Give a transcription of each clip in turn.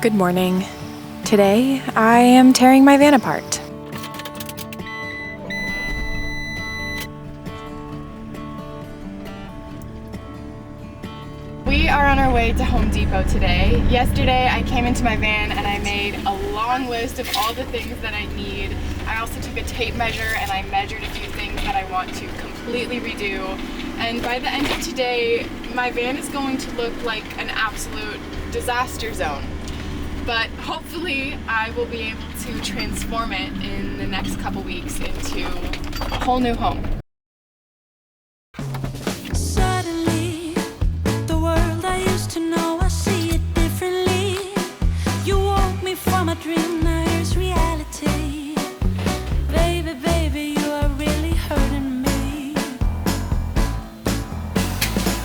Good morning. Today, I am tearing my van apart. We are on our way to Home Depot today. Yesterday, I came into my van and I made a long list of all the things that I need. I also took a tape measure and I measured a few things that I want to completely redo. And by the end of today, my van is going to look like an absolute disaster zone. But hopefully I will be able to transform it in the next couple weeks into a whole new home. Suddenly, the world I used to know, I see it differently. You woke me from a dream, now here's reality. Baby, baby, you are really hurting me.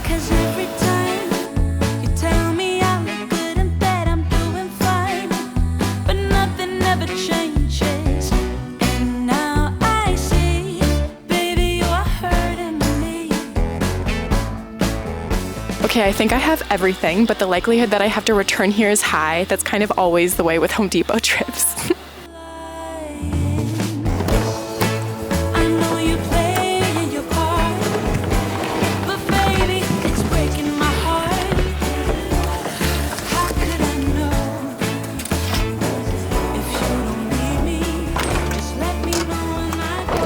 'Cause every time you tell me I look good and that I'm doing fine, but nothing ever changes. And now I see, baby, you are hurting me. Okay, I think I have everything, but the likelihood that I have to return here is high. That's kind of always the way with Home Depot trips. I know you playing your part, but baby, it's breaking my heart. How could I know if you don't need me? Just let me know when I go.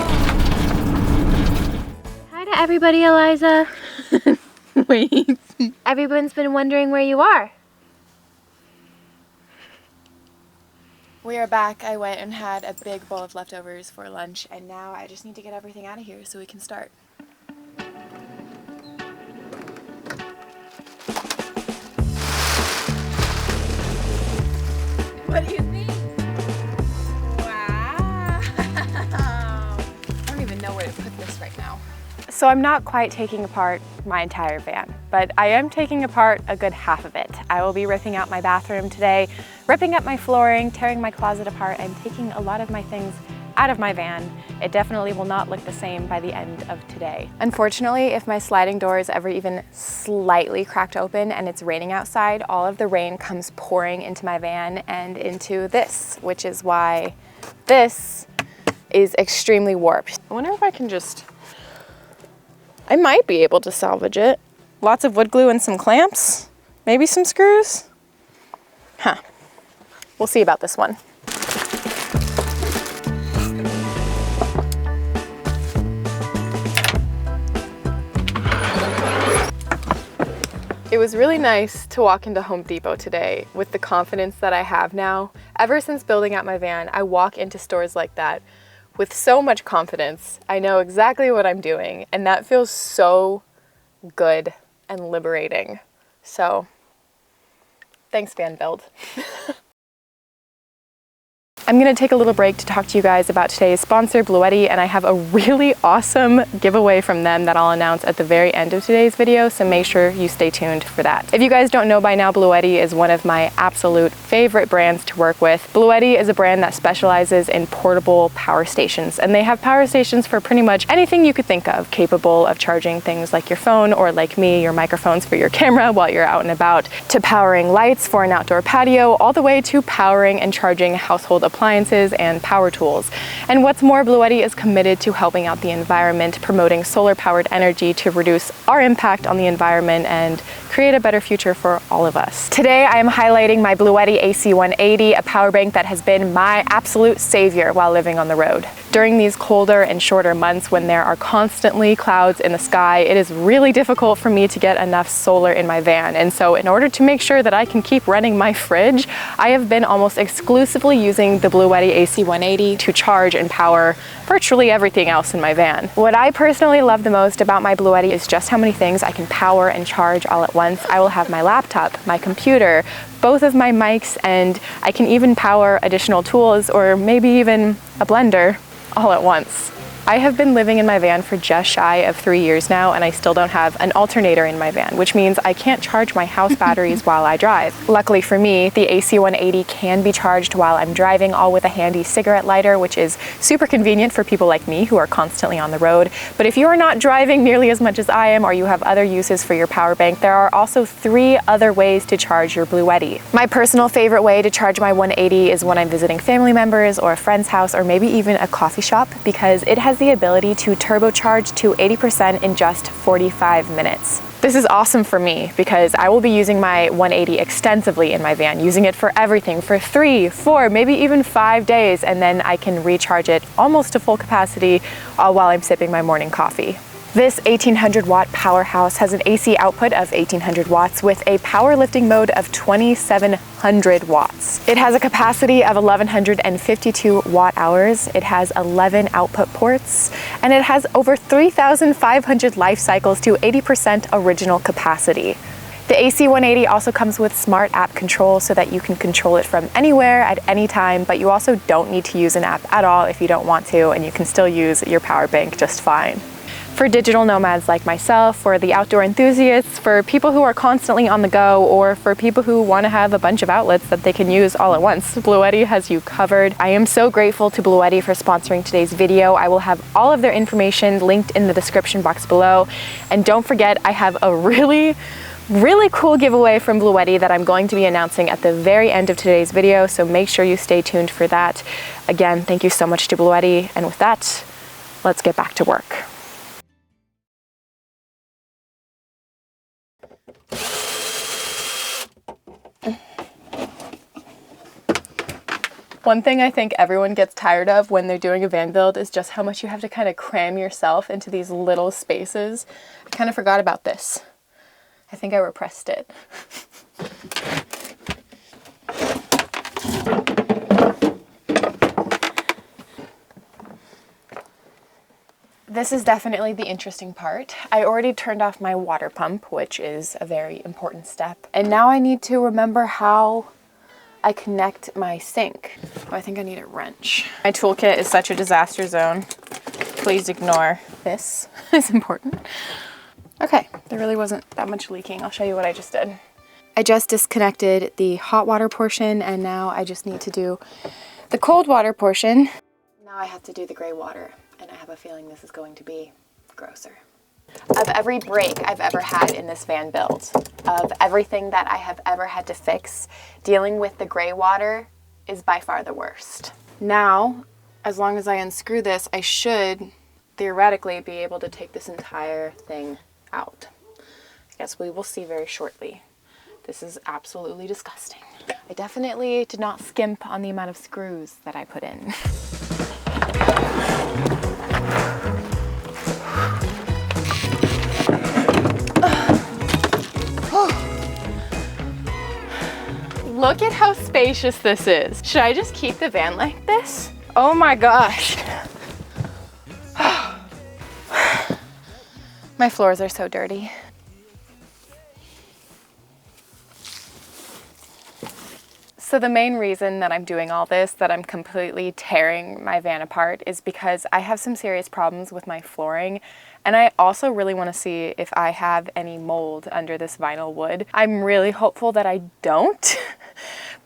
Hi to everybody, Eliza. Wait. Everyone's been wondering where you are. We are back. I went and had a big bowl of leftovers for lunch, and now I just need to get everything out of here so we can start. What do you think? Wow! I don't even know where to put this right now. So I'm not quite taking apart my entire van, but I am taking apart a good half of it. I will be ripping out my bathroom today, ripping up my flooring, tearing my closet apart, and taking a lot of my things out of my van. It definitely will not look the same by the end of today. Unfortunately, if my sliding door is ever even slightly cracked open and it's raining outside, all of the rain comes pouring into my van and into this, which is why this is extremely warped. I wonder if I can just, I might be able to salvage it. Lots of wood glue and some clamps, maybe some screws. Huh, we'll see about this one. It was really nice to walk into Home Depot today with the confidence that I have now. Ever since building out my van, I walk into stores like that with so much confidence. I know exactly what I'm doing, and that feels so good and liberating. So, thanks, Van Build. I'm gonna take a little break to talk to you guys about today's sponsor, Bluetti, and I have a really awesome giveaway from them that I'll announce at the very end of today's video, so make sure you stay tuned for that. If you guys don't know by now, Bluetti is one of my absolute favorite brands to work with. Bluetti is a brand that specializes in portable power stations, and they have power stations for pretty much anything you could think of, capable of charging things like your phone, or like me, your microphones for your camera while you're out and about, to powering lights for an outdoor patio, all the way to powering and charging household appliances and power tools. And what's more, Bluetti is committed to helping out the environment, promoting solar-powered energy to reduce our impact on the environment and create a better future for all of us. Today, I am highlighting my Bluetti AC180, a power bank that has been my absolute savior while living on the road. During these colder and shorter months when there are constantly clouds in the sky, it is really difficult for me to get enough solar in my van. And so in order to make sure that I can keep running my fridge, I have been almost exclusively using the Bluetti AC180 to charge and power virtually everything else in my van. What I personally love the most about my Bluetti is just how many things I can power and charge all at once. I will have my laptop, my computer, both of my mics, and I can even power additional tools or maybe even a blender all at once. I have been living in my van for just shy of 3 years now, and I still don't have an alternator in my van, which means I can't charge my house batteries while I drive. Luckily for me, the AC180 can be charged while I'm driving, all with a handy cigarette lighter, which is super convenient for people like me who are constantly on the road. But if you are not driving nearly as much as I am, or you have other uses for your power bank, there are also 3 other ways to charge your Bluetti. My personal favorite way to charge my 180 is when I'm visiting family members or a friend's house, or maybe even a coffee shop, because it has the ability to turbocharge to 80% in just 45 minutes. This is awesome for me because I will be using my 180 extensively in my van, using it for everything for 3, 4, maybe even 5 days, and then I can recharge it almost to full capacity all while I'm sipping my morning coffee. This 1800 watt powerhouse has an AC output of 1800 watts with a powerlifting mode of 2700 watts. It has a capacity of 1152 watt hours. It has 11 output ports, and it has over 3,500 life cycles to 80% original capacity. The AC180 also comes with smart app control so that you can control it from anywhere at any time, but you also don't need to use an app at all if you don't want to, and you can still use your power bank just fine. For digital nomads like myself, for the outdoor enthusiasts, for people who are constantly on the go, or for people who want to have a bunch of outlets that they can use all at once, Bluetti has you covered. I am so grateful to Bluetti for sponsoring today's video. I will have all of their information linked in the description box below. And don't forget, I have a really cool giveaway from Bluetti that I'm going to be announcing at the very end of today's video, so make sure you stay tuned for that. Again, thank you so much to Bluetti, and with that, let's get back to work. One thing I think everyone gets tired of when they're doing a van build is just how much you have to kind of cram yourself into these little spaces. I kind of forgot about this. I think I repressed it. This is definitely the interesting part. I already turned off my water pump, which is a very important step. And now I need to remember how I connect my sink. Oh, I think I need a wrench. My toolkit is such a disaster zone. Please ignore this. It's important. Okay, there really wasn't that much leaking. I'll show you what I just did. I just disconnected the hot water portion, and now I just need to do the cold water portion. Now I have to do the gray water, and I have a feeling this is going to be grosser. Of every break I've ever had in this van build, of everything that I have ever had to fix, dealing with the gray water is by far the worst. Now, as long as I unscrew this, I should theoretically be able to take this entire thing out. I guess we will see very shortly. This is absolutely disgusting. I definitely did not skimp on the amount of screws that I put in. Look at how spacious this is. Should I just keep the van like this? Oh my gosh. My floors are so dirty. So the main reason that I'm doing all this, that I'm completely tearing my van apart, is because I have some serious problems with my flooring, and I also really want to see if I have any mold under this vinyl wood. I'm really hopeful that I don't,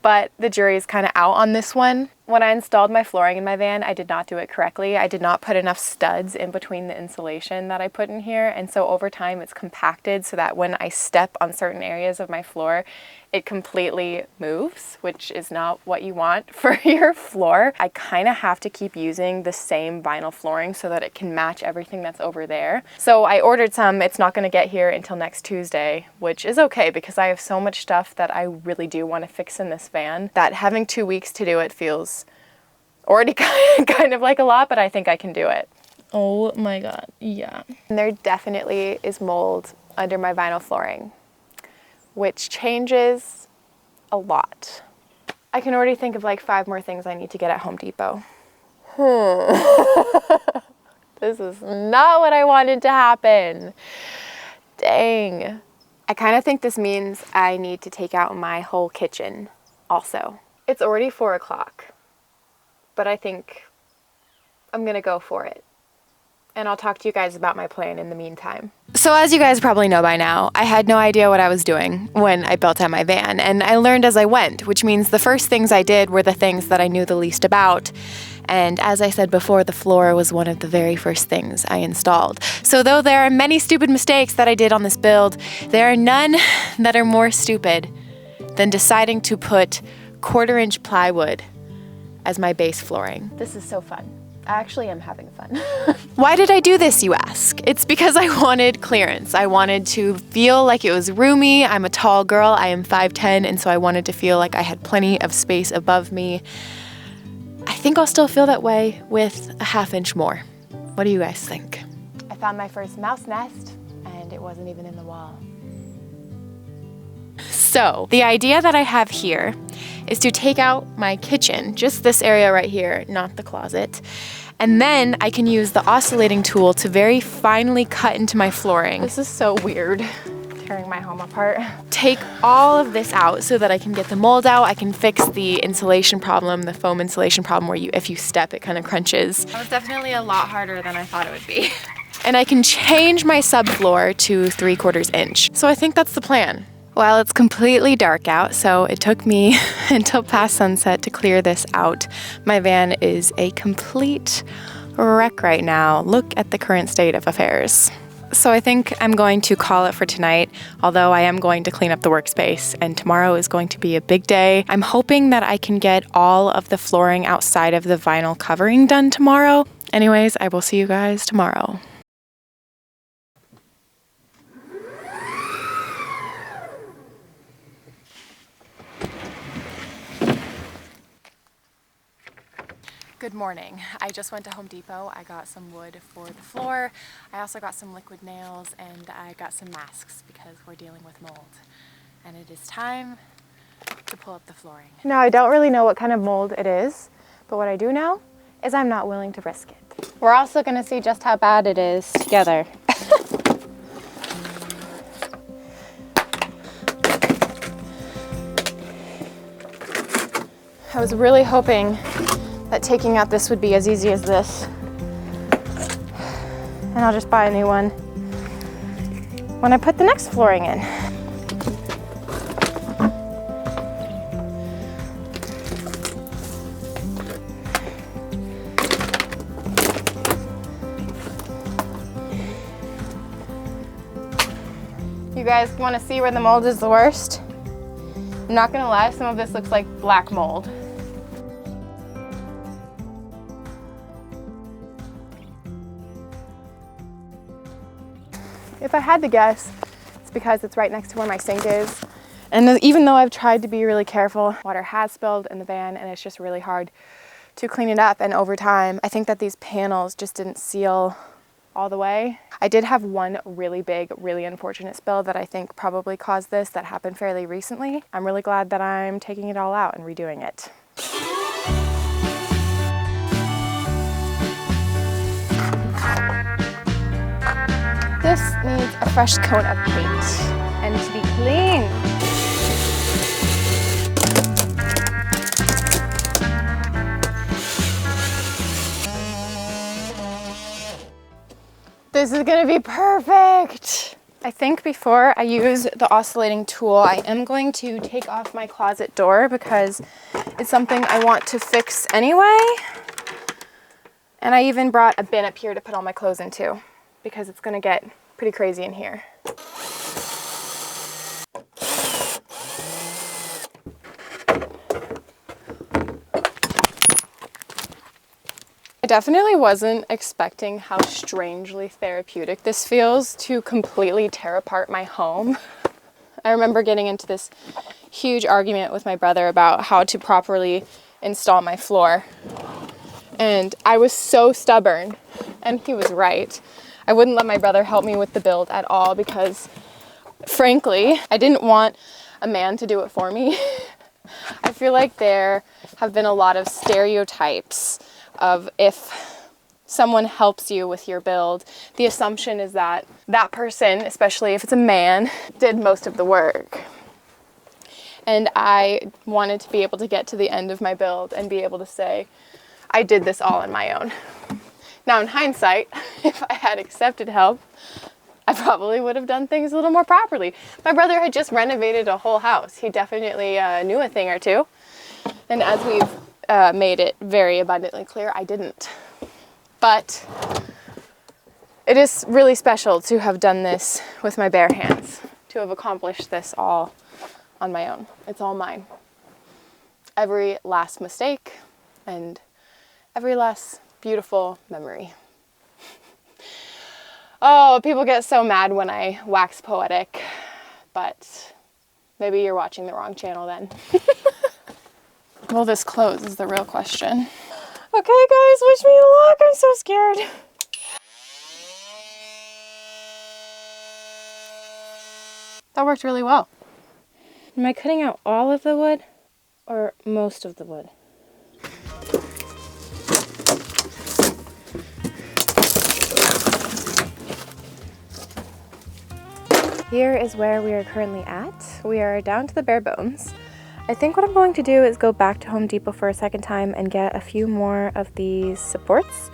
but the jury is kind of out on this one. When I installed my flooring in my van, I did not do it correctly. I did not put enough studs in between the insulation that I put in here, and so over time it's compacted so that when I step on certain areas of my floor, it completely moves, which is not what you want for your floor. I kind of have to keep using the same vinyl flooring so that it can match everything that's over there. So I ordered some. It's not going to get here until next Tuesday, which is okay because I have so much stuff that I really do want to fix in this van that having 2 weeks to do it feels already kind of like a lot, but I think I can do it. Oh my God, yeah. And there definitely is mold under my vinyl flooring, which changes a lot. I can already think of like 5 more things I need to get at Home Depot. This is not what I wanted to happen. Dang. I kind of think this means I need to take out my whole kitchen also. It's already 4 o'clock, but I think I'm gonna go for it. and I'll talk to you guys about my plan in the meantime. So as you guys probably know by now, I had no idea what I was doing when I built out my van, and I learned as I went, which means the first things I did were the things that I knew the least about. And as I said before, the floor was one of the very first things I installed. So though there are many stupid mistakes that I did on this build, there are none that are more stupid than deciding to put 1/4-inch plywood as my base flooring. This is so fun. I actually am having fun. Why did I do this, you ask? It's because I wanted clearance. I wanted to feel like it was roomy. I'm a tall girl, I am 5'10", and so I wanted to feel like I had plenty of space above me. I think I'll still feel that way with a 1/2 inch more. What do you guys think? I found my first mouse nest, and it wasn't even in the wall. So the idea that I have here is to take out my kitchen, just this area right here, not the closet, and then I can use the oscillating tool to very finely cut into my flooring. This is so weird, tearing my home apart. Take all of this out so that I can get the mold out. I can fix the insulation problem, the foam insulation problem where if you step, it kind of crunches. That was definitely a lot harder than I thought it would be. And I can change my subfloor to 3/4 inch. So I think that's the plan. Well, it's completely dark out, so it took me until past sunset to clear this out. My van is a complete wreck right now. Look at the current state of affairs. So I think I'm going to call it for tonight, although I am going to clean up the workspace, and tomorrow is going to be a big day. I'm hoping that I can get all of the flooring outside of the vinyl covering done tomorrow. Anyways, I will see you guys tomorrow. Good morning. I just went to Home Depot. I got some wood for the floor. I also got some liquid nails, and I got some masks because we're dealing with mold. And it is time to pull up the flooring. Now, I don't really know what kind of mold it is, but what I do know is I'm not willing to risk it. We're also going to see just how bad it is together. I was really hoping that taking out this would be as easy as this. And I'll just buy a new one when I put the next flooring in. You guys want to see where the mold is the worst? I'm not gonna lie, some of this looks like black mold. If I had to guess, it's because it's right next to where my sink is. And even though I've tried to be really careful, water has spilled in the van and it's just really hard to clean it up. And over time, I think that these panels just didn't seal all the way. I did have one really big, really unfortunate spill that I think probably caused this that happened fairly recently. I'm really glad that I'm taking it all out and redoing it. This needs a fresh coat of paint and to be clean. This is gonna be perfect. I think before I use the oscillating tool, I am going to take off my closet door because it's something I want to fix anyway. And I even brought a bin up here to put all my clothes into, because it's gonna get pretty crazy in here. I definitely wasn't expecting how strangely therapeutic this feels to completely tear apart my home. I remember getting into this huge argument with my brother about how to properly install my floor. And I was so stubborn, and he was right. I wouldn't let my brother help me with the build at all because, frankly, I didn't want a man to do it for me. I feel like there have been a lot of stereotypes of if someone helps you with your build, the assumption is that that person, especially if it's a man, did most of the work. And I wanted to be able to get to the end of my build and be able to say, I did this all on my own. Now in hindsight, if I had accepted help, I probably would have done things a little more properly. My brother had just renovated a whole house. He definitely knew a thing or two. And as we've made it very abundantly clear, I didn't. But it is really special to have done this with my bare hands, to have accomplished this all on my own. It's all mine. Every last mistake and every last beautiful memory. Oh, people get so mad when I wax poetic, but maybe you're watching the wrong channel then. Will this close is the real question. Okay guys, wish me luck, I'm so scared. That worked really well. Am I cutting out all of the wood or most of the wood? Here is where we are currently at. We are down to the bare bones. I think what I'm going to do is go back to Home Depot for a second time and get a few more of these supports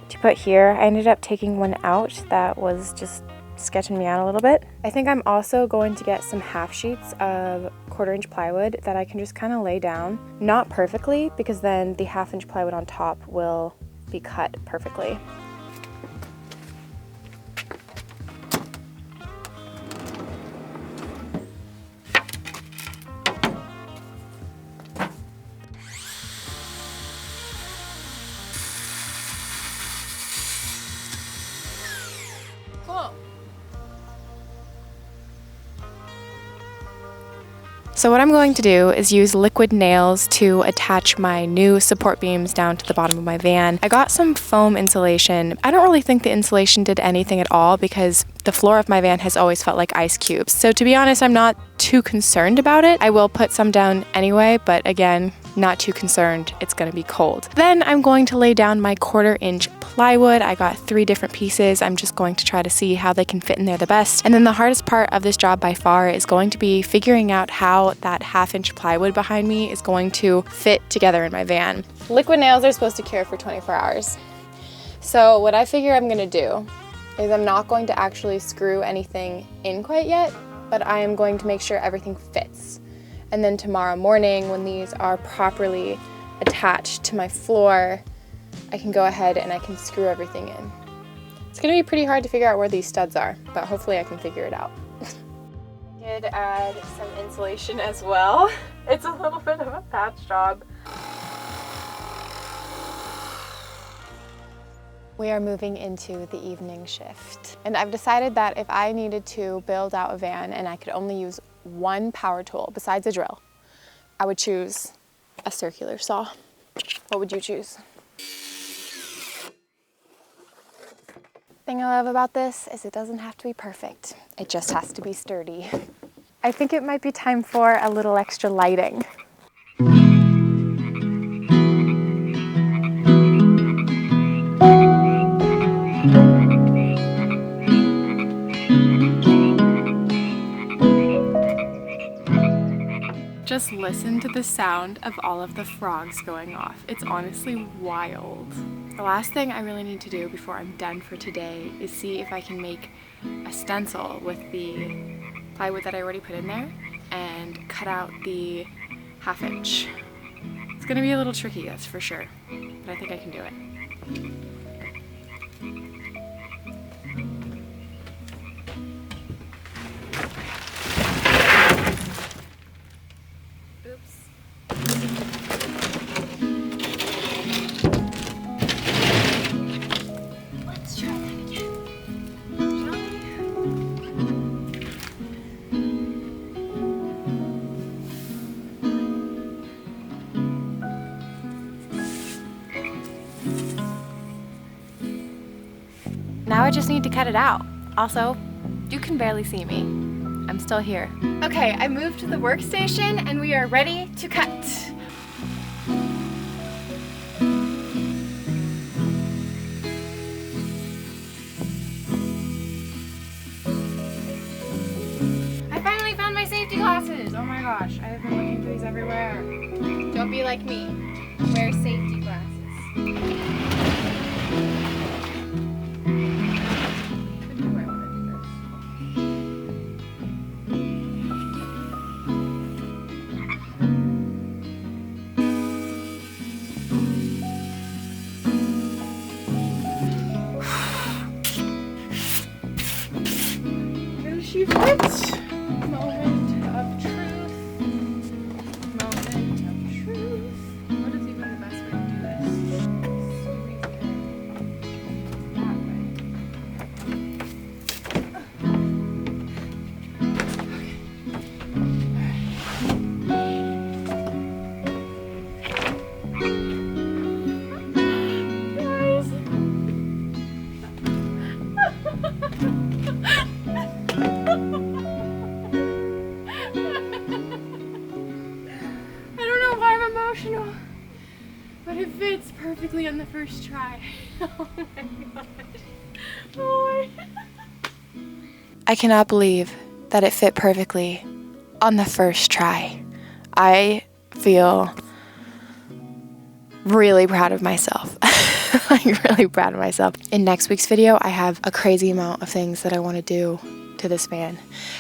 to put here. I ended up taking one out that was just sketching me out a little bit. I think I'm also going to get some half sheets of 1/4 inch plywood that I can just kind of lay down. Not perfectly, because then the 1/2 inch plywood on top will be cut perfectly. Cool. So what I'm going to do is use liquid nails to attach my new support beams down to the bottom of my van. I got some foam insulation. I don't really think the insulation did anything at all because the floor of my van has always felt like ice cubes. So to be honest, I'm not too concerned about it. I will put some down anyway, but again, not too concerned. It's gonna be cold. Then I'm going to lay down my 1/4 inch plywood. I got 3 different pieces. I'm just going to try to see how they can fit in there the best. And then the hardest part of this job by far is going to be figuring out how that 1/2 inch plywood behind me is going to fit together in my van. Liquid nails are supposed to cure for 24 hours. So what I figure I'm gonna do is I'm not going to actually screw anything in quite yet, but I am going to make sure everything fits. And then tomorrow morning, when these are properly attached to my floor, I can go ahead and I can screw everything in. It's gonna be pretty hard to figure out where these studs are, but hopefully I can figure it out. Did add some insulation as well. It's a little bit of a patch job. We are moving into the evening shift. And I've decided that if I needed to build out a van and I could only use one power tool besides a drill, I would choose a circular saw. What would you choose? The thing I love about this is it doesn't have to be perfect. It just has to be sturdy. I think it might be time for a little extra lighting. Just listen to the sound of all of the frogs going off. It's honestly wild. The last thing I really need to do before I'm done for today is see if I can make a stencil with the plywood that I already put in there and cut out the 1/2 inch. It's gonna be a little tricky, that's for sure, but I think I can do it. Now I just need to cut it out. Also, you can barely see me. I'm still here. Okay, I moved to the workstation and we are ready to cut. I finally found my safety glasses. Oh my gosh, I have been looking for these everywhere. Don't be like me. Wear safety glasses. she fits. Moment of truth. Moment of truth. What is even the best way to do this? Squeeze it that way. Emotional, but it fits perfectly on the first try. Oh my gosh. Oh my. I cannot believe that it fit perfectly on the first try. I feel really proud of myself. Like really proud of myself. In next week's video, I have a crazy amount of things that I want to do to this van.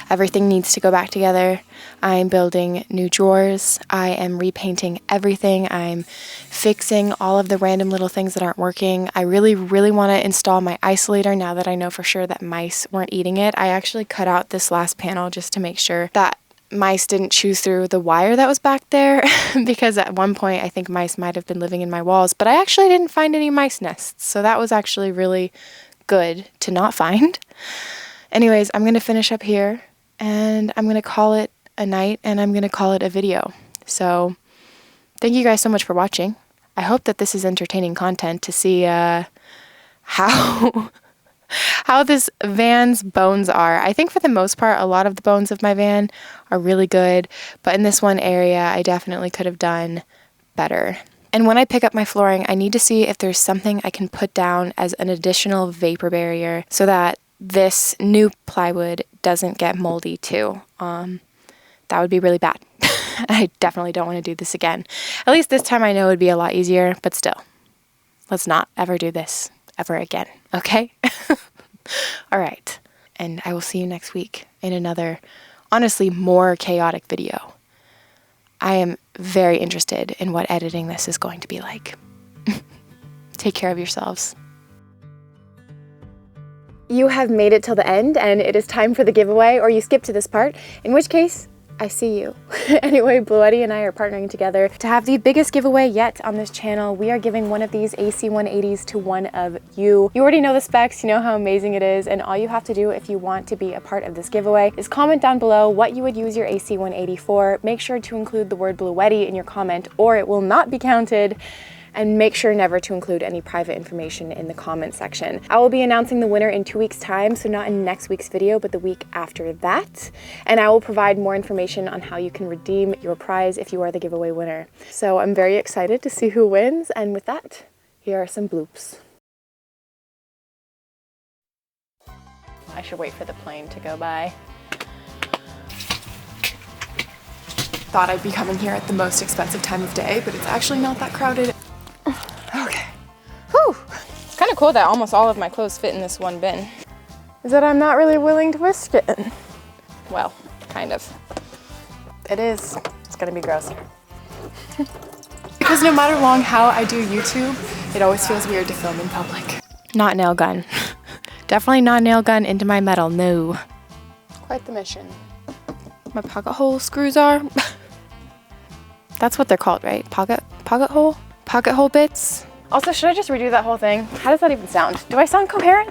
Everything needs to go back together. I'm building new drawers. I am repainting everything. I'm fixing all of the random little things that aren't working. I really want to install my isolator now that I know for sure that mice weren't eating it. I actually cut out this last panel just to make sure that mice didn't chew through the wire that was back there because at one point I think mice might have been living in my walls, but I actually didn't find any mice nests. So that was actually really good to not find. Anyways, I'm going to finish up here and I'm going to call it a night and I'm going to call it a video. So thank you guys so much for watching. I hope that this is entertaining content to see how this van's bones are. I think for the most part, a lot of the bones of my van are really good, but in this one area, I definitely could have done better. And when I pick up my flooring, I need to see if there's something I can put down as an additional vapor barrier so that this new plywood doesn't get moldy too. That would be really bad. I definitely don't want to do this again. At least this time I know it would be a lot easier, but still, let's not ever do this ever again, okay? All right, and I will see you next week in another, honestly, more chaotic video. I am very interested in what editing this is going to be like. Take care of yourselves. You have made it till the end and it is time for the giveaway, or you skip to this part, in which case, I see you. Anyway, Bloopers and I are partnering together to have the biggest giveaway yet on this channel. We are giving one of these AC 180s to one of you. You already know the specs, you know how amazing it is, and all you have to do if you want to be a part of this giveaway is comment down below what you would use your AC 180 for. Make sure to include the word Bloopers in your comment or it will not be counted. And make sure never to include any private information in the comment section. I will be announcing the winner in 2 weeks' time, so not in next week's video, but the week after that. And I will provide more information on how you can redeem your prize if you are the giveaway winner. So I'm very excited to see who wins, and with that, here are some bloops. I should wait for the plane to go by. Thought I'd be coming here at the most expensive time of day, but it's actually not that crowded. Okay. Whew. Kind of cool that almost all of my clothes fit in this one bin. Is that I'm not really willing to whisk it. Well, kind of. It is. It's gonna be gross. Because no matter how I do YouTube, it always feels weird to film in public. Not nail gun. Definitely not nail gun into my metal, no. Quite the mission. My pocket hole screws are. That's what they're called, right? Pocket hole? Pocket hole bits? Also, should I just redo that whole thing? How does that even sound? Do I sound coherent?